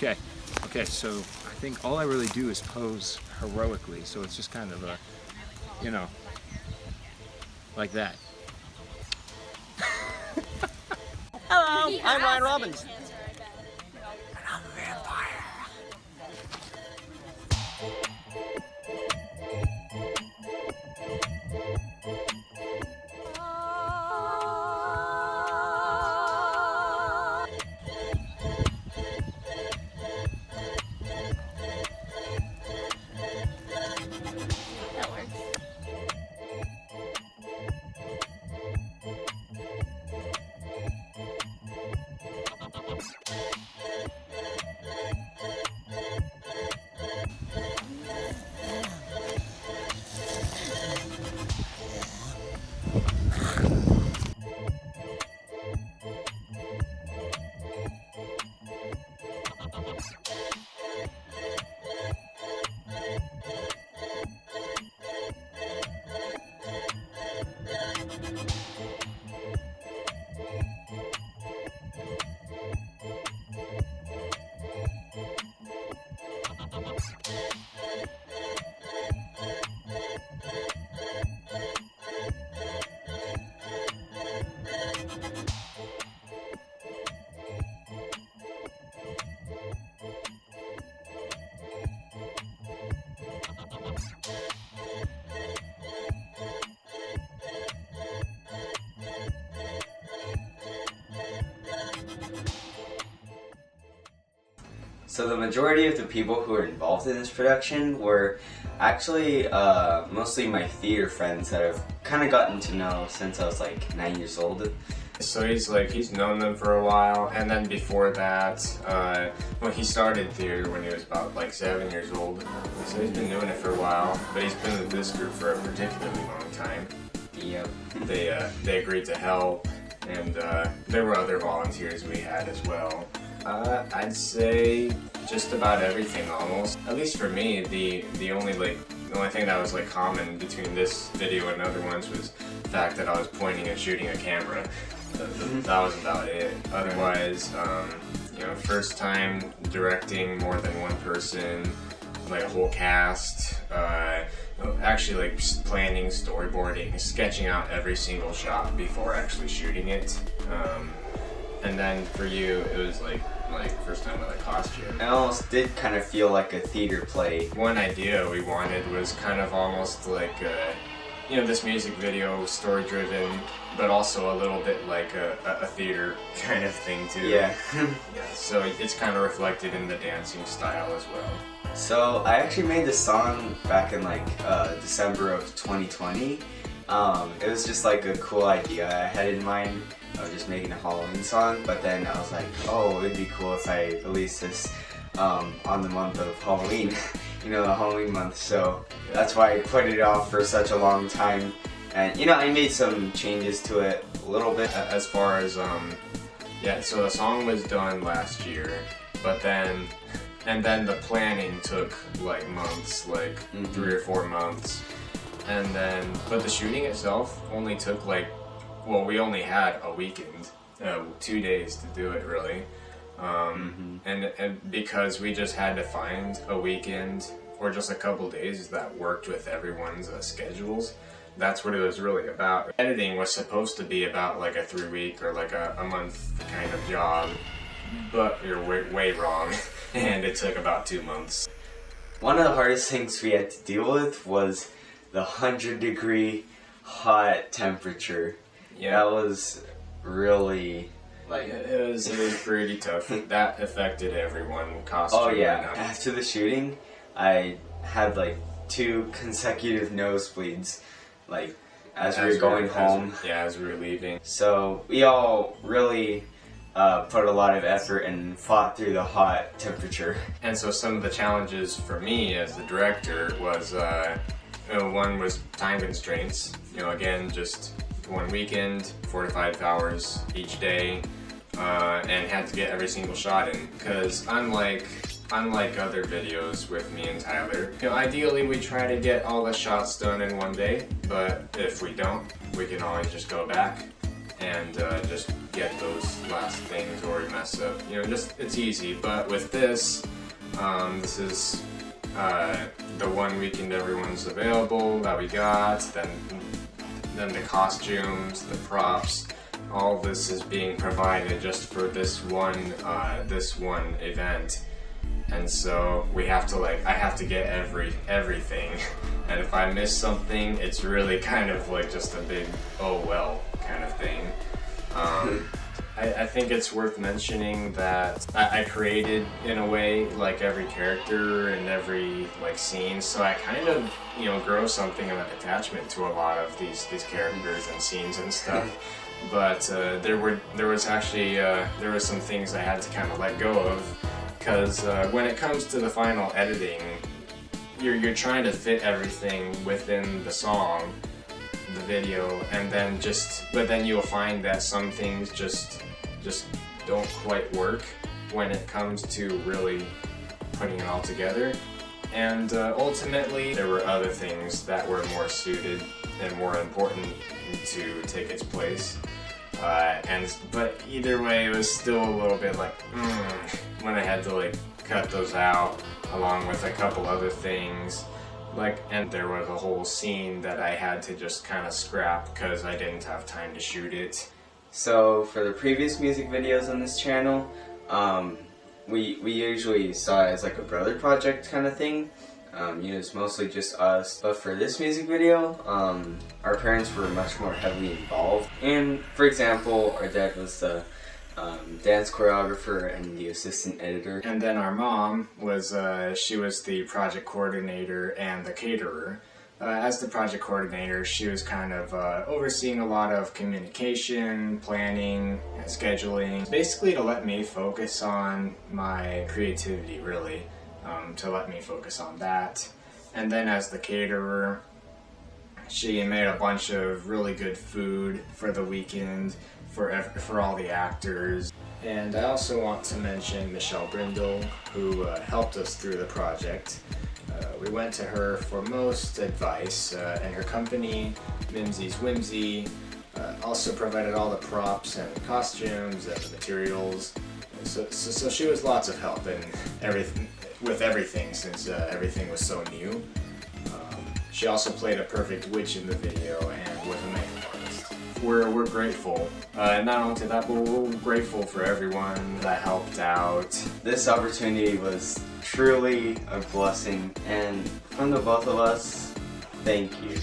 Okay, so I think all I really do is pose heroically, so it's just kind of a, you know, like that. Hello, I'm Ryan Robbins. That works. So the majority of the people who were involved in this production were actually mostly my theater friends that I've kind of gotten to know since I was like 9 years old. So he's known them for a while, and then before that, well, he started theater when he was about like 7 years old. So he's been doing it for a while, but he's been with this group for a particularly long time. Yep. They agreed to help, and there were other volunteers we had as well. I'd say just about everything almost. At least for me, the only thing that was like common between this video and other ones was the fact that I was pointing and shooting a camera. That was about it. Otherwise, you know, first time directing more than one person, like a whole cast, actually like planning, storyboarding, sketching out every single shot before actually shooting it. And then for you, it was like first time with a costume. It almost did kind of feel like a theater play. One idea we wanted was kind of almost like you know, this music video, story driven, but also a little bit like a theater kind of thing too. Yeah. Yeah. So it's kind of reflected in the dancing style as well. So I actually made this song back in like December of 2020. It was just like a cool idea I had in mind of just making a Halloween song, but then I was like, oh, it'd be cool if I released this on the month of Halloween, you know, the Halloween month, so that's why I put it off for such a long time. And you know, I made some changes to it a little bit. As far as yeah, so the song was done last year, but then the planning took like months, like 3 or 4 months, and then but the shooting itself only took like, well, we only had a weekend, 2 days to do it really, and because we just had to find a weekend or just a couple days that worked with everyone's schedules. That's what it was really about. Editing was supposed to be about like a 3-week or like a month kind of job, but you're way wrong, and it took about 2 months. One of the hardest things we had to deal with was the 100-degree hot temperature. Yeah, that was really like it was pretty tough. That affected everyone. Costume. Oh yeah. After the shooting, I had like 2 consecutive nosebleeds, like as we were going home. As we were leaving. So we all really put a lot of effort and fought through the hot temperature. And so some of the challenges for me as the director was, you know, one was time constraints. You know, again, just 1 weekend, 4 to 5 hours each day, and had to get every single shot in. Because unlike other videos with me and Tyler, you know, ideally we try to get all the shots done in 1 day, but if we don't, we can always just go back and just get those last things or mess up. You know, just it's easy. But with this, this is the one weekend everyone's available that we got. Then the costumes, the props, all this is being provided just for this one event. And so we have to I have to get everything. And if I miss something, it's really kind of like just a big oh well kind of thing. I think it's worth mentioning that I created, in a way, like every character and every scene, so I kind of, you know, grow something of an attachment to a lot of these characters and scenes and stuff. But there was some things I had to kind of let go of, because when it comes to the final editing, you're trying to fit everything within the song, the video, and then but then you'll find that some things just don't quite work when it comes to really putting it all together. And ultimately there were other things that were more suited and more important to take its place. But either way, it was still a little bit when I had to cut those out, along with a couple other things. And there was a whole scene that I had to just kind of scrap because I didn't have time to shoot it. So for the previous music videos on this channel, we usually saw it as like a brother project kind of thing. You know, it's mostly just us. But for this music video, our parents were much more heavily involved. And for example, our dad was the dance choreographer and the assistant editor. And then our mom was, she was the project coordinator and the caterer. As the project coordinator, she was kind of overseeing a lot of communication, planning, and scheduling. Basically to let me focus on my creativity, really. To let me focus on that. And then as the caterer, she made a bunch of really good food for the weekend for all the actors. And I also want to mention Michelle Brindle, who helped us through the project. We went to her for most advice, and her company, Mimsy's Whimsy, also provided all the props and the costumes and the materials. So she was lots of help in everything, since everything was so new. She also played a perfect witch in the video and was a makeup artist. We're grateful. Not only that, but we're grateful for everyone that helped out. This opportunity was truly a blessing, and from the both of us, thank you.